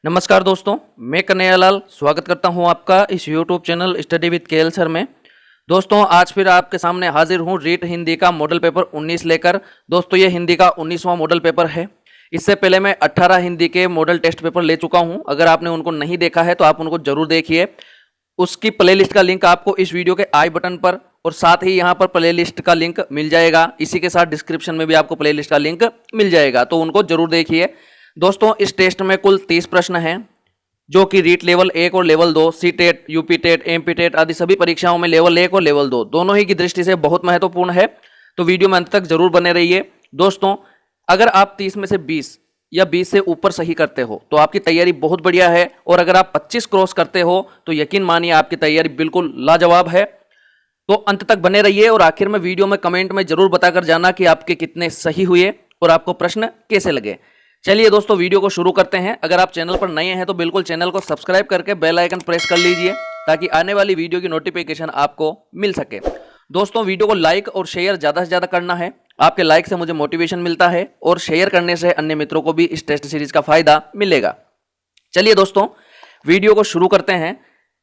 नमस्कार दोस्तों, मैं कन्हैयालाल स्वागत करता हूं आपका इस YouTube channel study with KL sir में। दोस्तों आज फिर आपके सामने हाजिर हूं रीट हिंदी का मॉडल पेपर 19 लेकर। दोस्तों ये हिंदी का 19वां मॉडल पेपर है। इससे पहले मैं 18 हिंदी के मॉडल टेस्ट पेपर ले चुका हूं। अगर आपने उनको नहीं देखा है तो आप उनको जरूर देखिए। उसकी प्लेलिस्ट का लिंक आपको इस वीडियो के आई बटन पर और साथ ही यहाँ पर प्लेलिस्ट का लिंक मिल जाएगा। इसी के साथ डिस्क्रिप्शन में भी आपको प्लेलिस्ट का लिंक मिल जाएगा, तो उनको जरूर देखिए। दोस्तों इस टेस्ट में कुल 30 प्रश्न हैं जो कि रीट लेवल 1 और level 2, C TET, UP TET, MP TET आदि सभी परीक्षाओं में लेवल 1 और लेवल 2 दोनों ही की दृष्टि से बहुत महत्वपूर्ण है। तो वीडियो में अंत तक जरूर बने रहिए। दोस्तों अगर आप 30 में से 20 या 20 से ऊपर सही करते हो तो आपकी तैयारी बहुत बढ़िया है, और अगर आप 25 क्रॉस करते हो तो यकीन मानिए आपकी तैयारी बिल्कुल लाजवाब है। तो अंत तक बने रहिए और आखिर में वीडियो में कमेंट में जरूर बताकर जाना कि आपके कितने सही हुए और आपको प्रश्न कैसे लगे। चलिए दोस्तों वीडियो को शुरू करते हैं। अगर आप चैनल पर नए हैं तो बिल्कुल चैनल को सब्सक्राइब करके बेल आइकन प्रेस कर लीजिए ताकि आने वाली वीडियो की नोटिफिकेशन आपको मिल सके। दोस्तों वीडियो को लाइक और शेयर ज़्यादा से ज़्यादा करना है। आपके लाइक से मुझे मोटिवेशन मिलता है और शेयर करने से अन्य मित्रों को भी इस टेस्ट सीरीज का फायदा मिलेगा। चलिए दोस्तों वीडियो को शुरू करते हैं।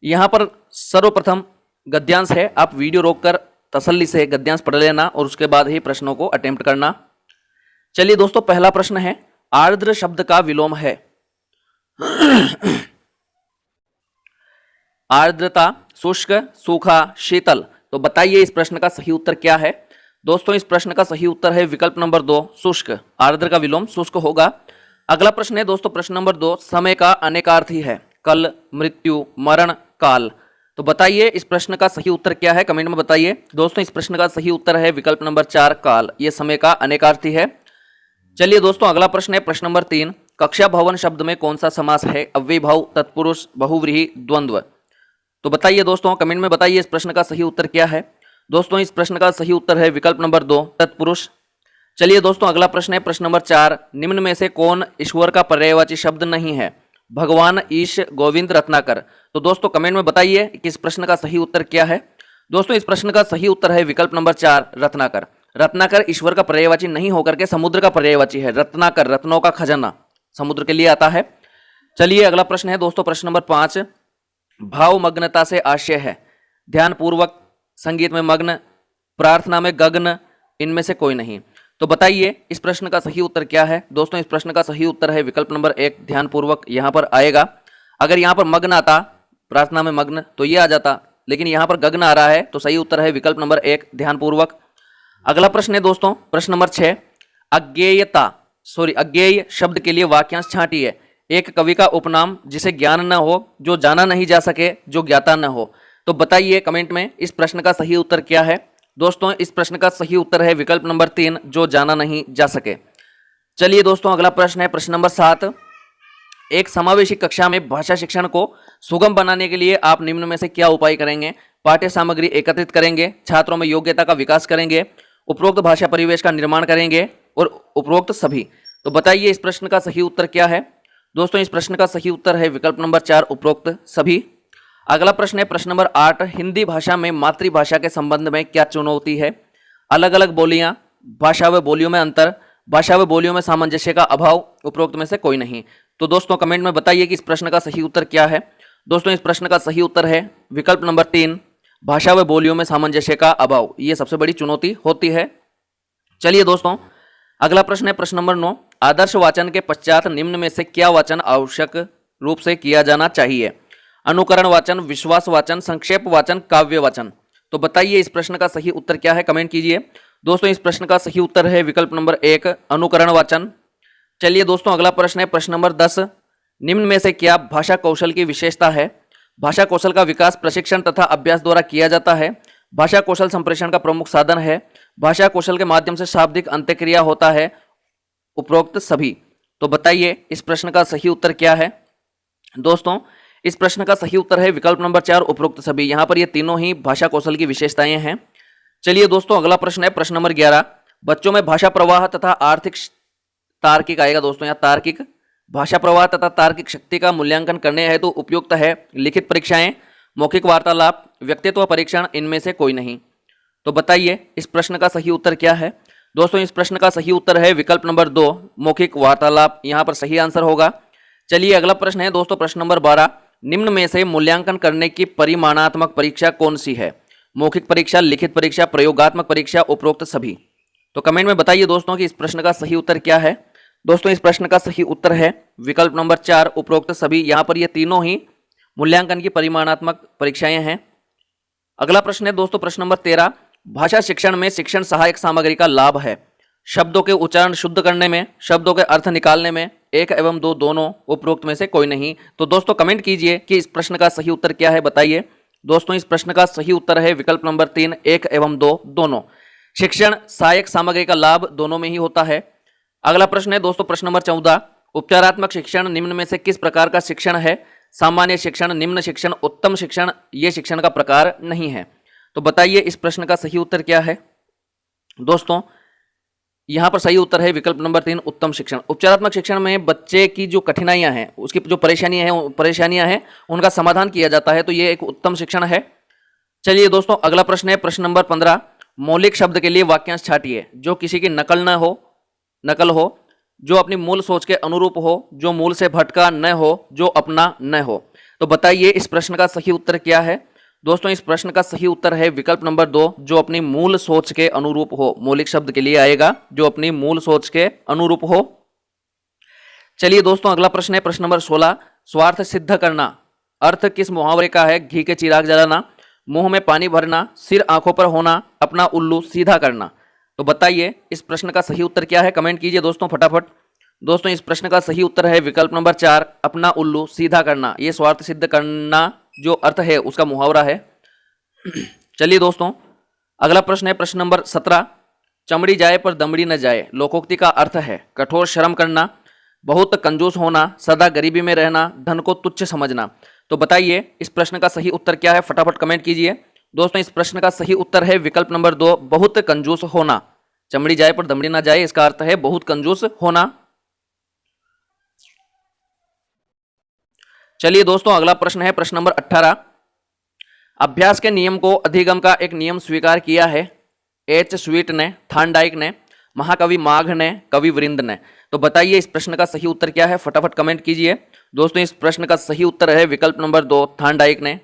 यहाँ पर सर्वप्रथम गद्यांश है। आप वीडियो रोककर तसल्ली से गद्यांश पढ़ लेना और उसके बाद ही प्रश्नों को अटेम्प्ट करना। चलिए दोस्तों पहला प्रश्न है, आर्द्र शब्द का विलोम है। आर्द्रता, शुष्क, सूखा, शीतल। तो बताइए इस प्रश्न का सही उत्तर क्या है। दोस्तों इस प्रश्न का सही उत्तर है विकल्प नंबर 2 शुष्क। आर्द्र का विलोम शुष्क होगा। अगला प्रश्न है दोस्तों प्रश्न नंबर 2, समय का अनेकार्थी है। कल, मृत्यु, मरण, काल। तो बताइए इस प्रश्न का सही उत्तर क्या है, कमेंट में बताइए। दोस्तों इस प्रश्न का सही उत्तर है विकल्प नंबर 4 काल। यह समय का अनेकार्थी है। चलिए दोस्तों अगला प्रश्न है प्रश्न नंबर 3, कक्षा भवन शब्द में कौन सा समास है। अव्ययभाव, तत्पुरुष, बहुव्रीहि, द्वंद्व। तो बताइए दोस्तों कमेंट में बताइए इस प्रश्न का सही उत्तर क्या है। दोस्तों इस प्रश्न का सही उत्तर है विकल्प नंबर 2 तत्पुरुष। चलिए दोस्तों अगला प्रश्न है प्रश्न नंबर 4, निम्न में से कौन ईश्वर का पर्यायवाची शब्द नहीं है। भगवान, ईश, गोविंद, रत्नाकर। तो दोस्तों कमेंट में बताइए कि इस प्रश्न का सही उत्तर क्या है। दोस्तों इस प्रश्न का सही उत्तर है विकल्प नंबर 4 रत्नाकर। रत्नाकर ईश्वर का पर्यायवाची नहीं होकर के समुद्र का पर्यायवाची है। रत्नाकर रत्नों का खजाना समुद्र के लिए आता है। चलिए अगला प्रश्न है दोस्तों प्रश्न नंबर 5, भावमग्नता से आशय है। ध्यानपूर्वक, संगीत में मग्न, प्रार्थना में गगन, इनमें से कोई नहीं। तो बताइए इस प्रश्न का सही उत्तर क्या है। दोस्तों इस प्रश्न का सही उत्तर है विकल्प नंबर 1 ध्यानपूर्वक। यहां पर आएगा, अगर यहां पर मग्न आता, प्रार्थना में मग्न, तो ये आ जाता, लेकिन यहां पर गगन आ रहा है, तो सही उत्तर है विकल्प नंबर 1 ध्यानपूर्वक। अगला प्रश्न है दोस्तों प्रश्न नंबर 6, अज्ञेय शब्द के लिए वाक्यांश छांटिए। एक कवि का उपनाम जिसे ज्ञान न हो, जो जाना नहीं जा सके, जो ज्ञाता न हो। तो बताइए कमेंट में इस प्रश्न का सही उत्तर क्या है। दोस्तों इस प्रश्न का सही उत्तर है विकल्प नंबर 3 जो जाना नहीं जा सके। चलिए दोस्तों अगला प्रश्न है प्रश्न नंबर 7, एक समावेशी कक्षा में भाषा शिक्षण को सुगम बनाने के लिए आप निम्न में से क्या उपाय करेंगे। पाठ्य सामग्री एकत्रित करेंगे, छात्रों में योग्यता का विकास करेंगे, उपरोक्त भाषा परिवेश का निर्माण करेंगे और उपरोक्त सभी। तो बताइए इस प्रश्न का सही उत्तर क्या है। दोस्तों इस प्रश्न का सही उत्तर है विकल्प नंबर 4 उपरोक्त सभी। अगला प्रश्न है प्रश्न नंबर 8, हिंदी भाषा में मातृभाषा के संबंध में क्या चुनौती है। अलग अलग बोलियां, भाषा व बोलियों में अंतर, भाषा व बोलियों में सामंजस्य का अभाव, उपरोक्त में से कोई नहीं। तो दोस्तों कमेंट में बताइए कि इस प्रश्न का सही उत्तर क्या है। दोस्तों इस प्रश्न का सही उत्तर है विकल्प नंबर 3 भाषा व बोलियों में सामंजस्य का अभाव। ये सबसे बड़ी चुनौती होती है। चलिए दोस्तों अगला प्रश्न है प्रश्न नंबर 9, आदर्श वाचन के पश्चात निम्न में से क्या वाचन आवश्यक रूप से किया जाना चाहिए। अनुकरण वाचन, विश्वास वाचन, संक्षेप वाचन, काव्य वाचन। तो बताइए इस प्रश्न का सही उत्तर क्या है, कमेंट कीजिए। दोस्तों इस प्रश्न का सही उत्तर है विकल्प नंबर 1 अनुकरण वाचन। चलिए दोस्तों अगला प्रश्न है प्रश्न नंबर 10, निम्न में से क्या भाषा कौशल की विशेषता है। भाषा कौशल का विकास प्रशिक्षण तथा अभ्यास द्वारा किया जाता है। भाषा कौशल संप्रेषण का प्रमुख साधन है। भाषा कौशल के माध्यम से शाब्दिक अंत्यक्रिया होता है, उपरोक्त सभी। तो बताइए इस प्रश्न का सही उत्तर क्या है। दोस्तों इस प्रश्न का सही उत्तर है विकल्प नंबर 4 उपरोक्त सभी। यहां पर ये तीनों ही भाषा कौशल की विशेषताएं हैं। चलिए दोस्तों अगला प्रश्न है प्रश्न नंबर 11, बच्चों में भाषा प्रवाह तथा आर्थिक तार्किक आएगा। दोस्तों यहाँ तार्किक, भाषा प्रवाह तथा तार्किक शक्ति का मूल्यांकन करने हेतु उपयुक्त है लिखित परीक्षाएं, मौखिक वार्तालाप, व्यक्तित्व परीक्षण, इनमें से कोई नहीं। तो बताइए इस प्रश्न का सही उत्तर क्या है। दोस्तों इस प्रश्न का सही उत्तर है विकल्प नंबर 2 मौखिक वार्तालाप। यहाँ पर सही आंसर होगा। चलिए अगला प्रश्न है दोस्तों, प्रश्न नंबर 12, निम्न में से मूल्यांकन करने की परिमाणात्मक परीक्षा कौन सी है? मौखिक परीक्षा, लिखित परीक्षा, प्रयोगात्मक परीक्षा, उपरोक्त सभी। तो कमेंट में बताइए दोस्तों कि इस प्रश्न का सही उत्तर क्या है। दोस्तों इस प्रश्न का सही उत्तर है विकल्प नंबर 4, उपरोक्त सभी। यहां पर ये तीनों ही मूल्यांकन की परिमाणात्मक परीक्षाएं हैं। अगला प्रश्न है दोस्तों, प्रश्न नंबर 13, भाषा शिक्षण में शिक्षण सहायक सामग्री का लाभ है? शब्दों के उच्चारण शुद्ध करने में, शब्दों के अर्थ निकालने में, 1 एवं 2 दोनों, उपरोक्त में से कोई नहीं। तो दोस्तों कमेंट कीजिए कि इस प्रश्न का सही उत्तर क्या है, बताइए। दोस्तों इस प्रश्न का सही उत्तर है विकल्प नंबर 3, 1 एवं 2 दोनों। शिक्षण सहायक सामग्री का लाभ दोनों में ही होता है। अगला प्रश्न है दोस्तों, प्रश्न नंबर 14, उपचारात्मक शिक्षण निम्न में से किस प्रकार का शिक्षण है? सामान्य शिक्षण, निम्न शिक्षण, उत्तम शिक्षण, ये शिक्षण का प्रकार नहीं है। तो बताइए इस प्रश्न का सही उत्तर क्या है। दोस्तों यहां पर सही उत्तर है विकल्प नंबर 3, उत्तम शिक्षण। उपचारात्मक शिक्षण में बच्चे की जो कठिनाइयां हैं, उसकी जो परेशानियां हैं उनका समाधान किया जाता है, तो ये एक उत्तम शिक्षण है। चलिए दोस्तों अगला प्रश्न है प्रश्न नंबर 15, मौलिक शब्द के लिए वाक्यांश छाटिए जो किसी की नकल हो, जो अपनी मूल सोच के अनुरूप हो, जो मूल से भटका न हो, जो अपना न हो। तो बताइए इस प्रश्न का सही उत्तर क्या है। दोस्तों इस प्रश्न का सही उत्तर है विकल्प नंबर 2, जो अपनी मूल सोच के अनुरूप हो। मौलिक शब्द के लिए आएगा जो अपनी मूल सोच के अनुरूप हो। चलिए दोस्तों अगला प्रश्न है प्रश्न नंबर 16, स्वार्थ सिद्ध करना अर्थ किस मुहावरे का है? घी के चिराग जलाना, मुंह में पानी भरना, सिर आंखों पर होना, अपना उल्लू सीधा करना। तो बताइए इस प्रश्न का सही उत्तर क्या है, कमेंट कीजिए दोस्तों फटाफट। दोस्तों इस प्रश्न का सही उत्तर है विकल्प नंबर 4, अपना उल्लू सीधा करना। ये स्वार्थ सिद्ध करना जो अर्थ है उसका मुहावरा है। चलिए दोस्तों अगला प्रश्न है प्रश्न नंबर 17, चमड़ी जाए पर दमड़ी न जाए लोकोक्ति का अर्थ है कठोर श्रम करना, बहुत कंजूस होना, सदा गरीबी में रहना, धन को तुच्छ समझना। तो बताइए इस प्रश्न का सही उत्तर क्या है, फटाफट कमेंट कीजिए। दोस्तों इस प्रश्न का सही उत्तर है विकल्प नंबर 2, बहुत कंजूस होना। चमड़ी जाए पर दमड़ी ना जाए, इसका अर्थ है बहुत कंजूस होना। चलिए दोस्तों अगला प्रश्न है प्रश्न नंबर 18, अभ्यास के नियम को अधिगम का एक नियम स्वीकार किया है? एच स्वीट ने, थार्नडाइक ने, महाकवि माघ ने, कवि वृंद ने। तो बताइए इस प्रश्न का सही उत्तर क्या है, फटाफट कमेंट कीजिए। दोस्तों इस प्रश्न का सही उत्तर है विकल्प नंबर 2, थार्नडाइक ने।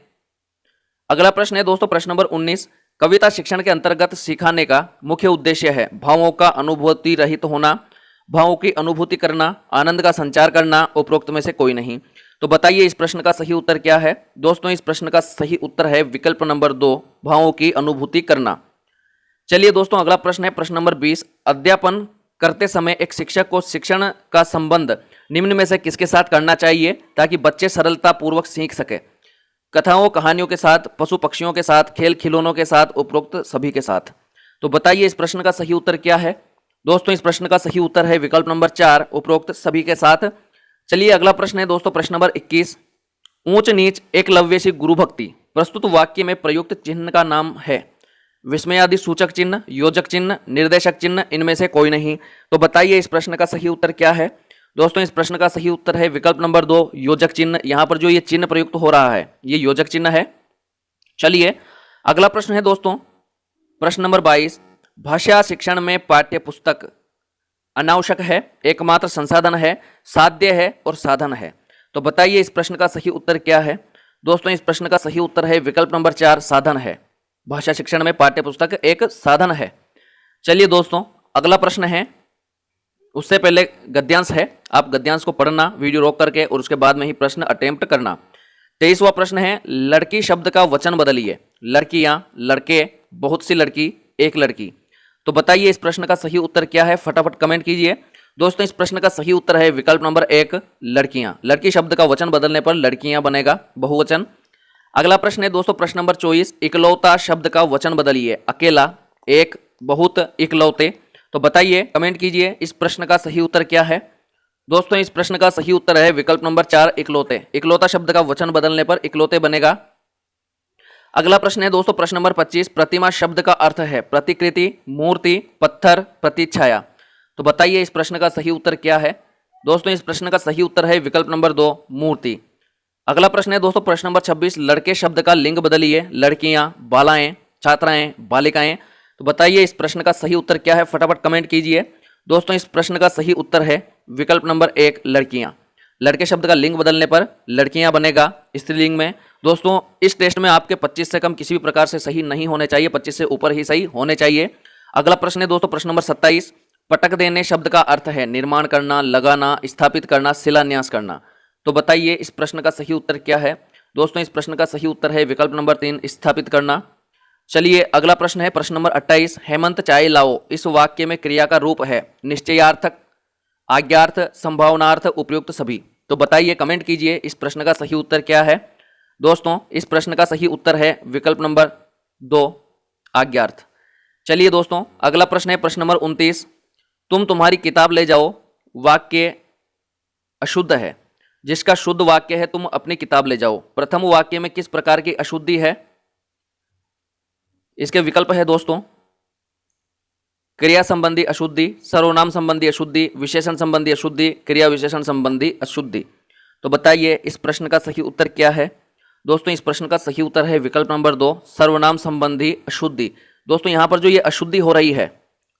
अगला प्रश्न है दोस्तों प्रश्न नंबर 19, कविता शिक्षण के अंतर्गत सिखाने का मुख्य उद्देश्य है भावों का अनुभूति रहित होना, भावों की अनुभूति करना, आनंद का संचार करना, उपरोक्त में से कोई नहीं। तो बताइए इस प्रश्न का सही उत्तर क्या है। दोस्तों इस प्रश्न का सही उत्तर है विकल्प नंबर 2, भावों की अनुभूति करना। चलिए दोस्तों अगला प्रश्न है प्रश्न नंबर 20, अध्यापन करते समय एक शिक्षक को शिक्षण का संबंध निम्न में से किसके साथ करना चाहिए ताकि बच्चे सरलता पूर्वक सीख सके? कथाओं कहानियों के साथ, पशु पक्षियों के साथ, खेल खिलौनों के साथ, उपरोक्त सभी के साथ। तो बताइए इस प्रश्न का सही उत्तर क्या है। दोस्तों इस प्रश्न का सही उत्तर है विकल्प नंबर 4, उपरोक्त सभी के साथ। चलिए अगला प्रश्न है दोस्तों प्रश्न नंबर 21, ऊंच नीच एकलव्य सी गुरु भक्ति प्रस्तुत वाक्य में प्रयुक्त चिन्ह का नाम है? विस्मयादि सूचक चिन्ह, योजक चिन्ह, निर्देशक चिन्ह, इनमें से कोई नहीं। तो बताइए इस प्रश्न का सही उत्तर क्या है। दोस्तों इस प्रश्न का सही उत्तर है विकल्प नंबर 2, योजक चिन्ह। यहां पर जो ये चिन्ह प्रयुक्त हो रहा है ये योजक चिन्ह है। चलिए अगला प्रश्न है दोस्तों प्रश्न नंबर 22, भाषा शिक्षण में पाठ्य पुस्तक अनावश्यक है, एकमात्र संसाधन है, साध्य है और साधन है। तो बताइए इस प्रश्न का सही उत्तर क्या है। दोस्तों इस प्रश्न का सही उत्तर है विकल्प नंबर 4, साधन है। भाषा शिक्षण में पाठ्य पुस्तक एक साधन है। चलिए दोस्तों अगला प्रश्न है, उससे पहले गद्यांश है, आप गद्यांश को पढ़ना वीडियो रोक करके और उसके बाद में ही प्रश्न अटेम्प्ट करना। 23वां प्रश्न है, लड़की शब्द का वचन बदलिए। लड़कियां, लड़के, बहुत सी लड़की, एक लड़की। तो बताइए इस प्रश्न का सही उत्तर क्या है, फटाफट कमेंट कीजिए। दोस्तों इस प्रश्न का सही उत्तर है विकल्प नंबर 1, लड़कियां। लड़की शब्द का वचन बदलने पर लड़कियां बनेगा बहुवचन। अगला प्रश्न है दोस्तों प्रश्न नंबर 24, इकलौता शब्द का वचन बदलिए। अकेला, एक, बहुत, इकलौते। तो बताइए कमेंट कीजिए इस प्रश्न का सही उत्तर क्या है। दोस्तों इस प्रश्न का सही उत्तर है विकल्प नंबर 4, इकलौते। इकलौता शब्द का वचन बदलने पर इकलौते बनेगा। अगला प्रश्न है दोस्तों प्रश्न नंबर 25, प्रतिमा शब्द का अर्थ है प्रतिकृति, मूर्ति, पत्थर, प्रतिछाया। तो बताइए इस प्रश्न का सही उत्तर क्या है। दोस्तों इस प्रश्न का सही उत्तर है विकल्प नंबर 2, मूर्ति। अगला प्रश्न है दोस्तों प्रश्न नंबर 26, लड़के शब्द का लिंग बदलिए। लड़कियां, बालाएं, छात्राएं, बालिकाएं। तो बताइए इस प्रश्न का सही उत्तर क्या है, फटाफट कमेंट कीजिए। दोस्तों इस प्रश्न का सही उत्तर है विकल्प नंबर 1, लड़कियां। लड़के शब्द का लिंग बदलने पर लड़कियां बनेगा स्त्रीलिंग में। दोस्तों इस टेस्ट में आपके 25 से कम किसी भी प्रकार से सही नहीं होने चाहिए, 25 से ऊपर ही सही होने चाहिए। अगला प्रश्न है दोस्तों प्रश्न नंबर 27। पटक देने शब्द का अर्थ है निर्माण करना, लगाना, स्थापित करना, शिलान्यास करना। तो बताइए इस प्रश्न का सही उत्तर क्या है। दोस्तों इस प्रश्न का सही उत्तर है विकल्प नंबर 3, स्थापित करना। चलिए अगला प्रश्न है प्रश्न नंबर 28। हेमंत चाय लाओ इस वाक्य में क्रिया का रूप है निश्चयार्थक, आज्ञार्थ, संभावनार्थ, उपयुक्त सभी। तो बताइए कमेंट कीजिए इस प्रश्न का सही उत्तर क्या है। दोस्तों इस प्रश्न का सही उत्तर है विकल्प नंबर 2, आज्ञार्थ। चलिए दोस्तों अगला प्रश्न है प्रश्न नंबर 29। तुम तुम्हारी किताब ले जाओ वाक्य अशुद्ध है, जिसका शुद्ध वाक्य है तुम अपनी किताब ले जाओ। प्रथम वाक्य में किस प्रकार की अशुद्धि है। इसके विकल्प है दोस्तों क्रिया संबंधी अशुद्धि, सर्वनाम संबंधी अशुद्धि, विशेषण संबंधी अशुद्धि, क्रिया विशेषण संबंधी अशुद्धि। तो बताइए इस प्रश्न का सही उत्तर क्या है। दोस्तों इस प्रश्न का सही उत्तर है विकल्प नंबर 2, सर्वनाम संबंधी अशुद्धि। दोस्तों यहां पर जो ये अशुद्धि हो रही है,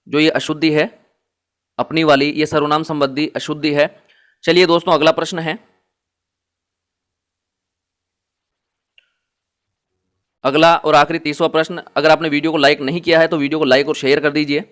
जो ये अशुद्धि है अपनी वाली, ये सर्वनाम संबंधी अशुद्धि है। चलिए दोस्तों अगला प्रश्न है, अगला और आखिरी 30वां प्रश्न। अगर आपने वीडियो को लाइक नहीं किया है तो वीडियो को लाइक और शेयर कर दीजिए।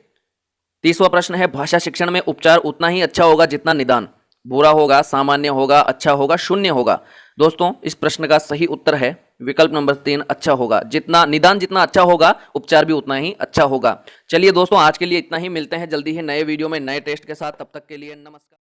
30वां प्रश्न है भाषा शिक्षण में उपचार उतना ही अच्छा होगा जितना निदान। बुरा होगा, सामान्य होगा, अच्छा होगा, शून्य होगा। दोस्तों इस प्रश्न का सही उत्तर है विकल्प नंबर 3, अच्छा होगा। जितना निदान जितना अच्छा होगा उपचार भी उतना ही अच्छा होगा। चलिए दोस्तों आज के लिए इतना ही, मिलते हैं जल्दी ही नए वीडियो में नए टेस्ट के साथ। तब तक के लिए नमस्कार।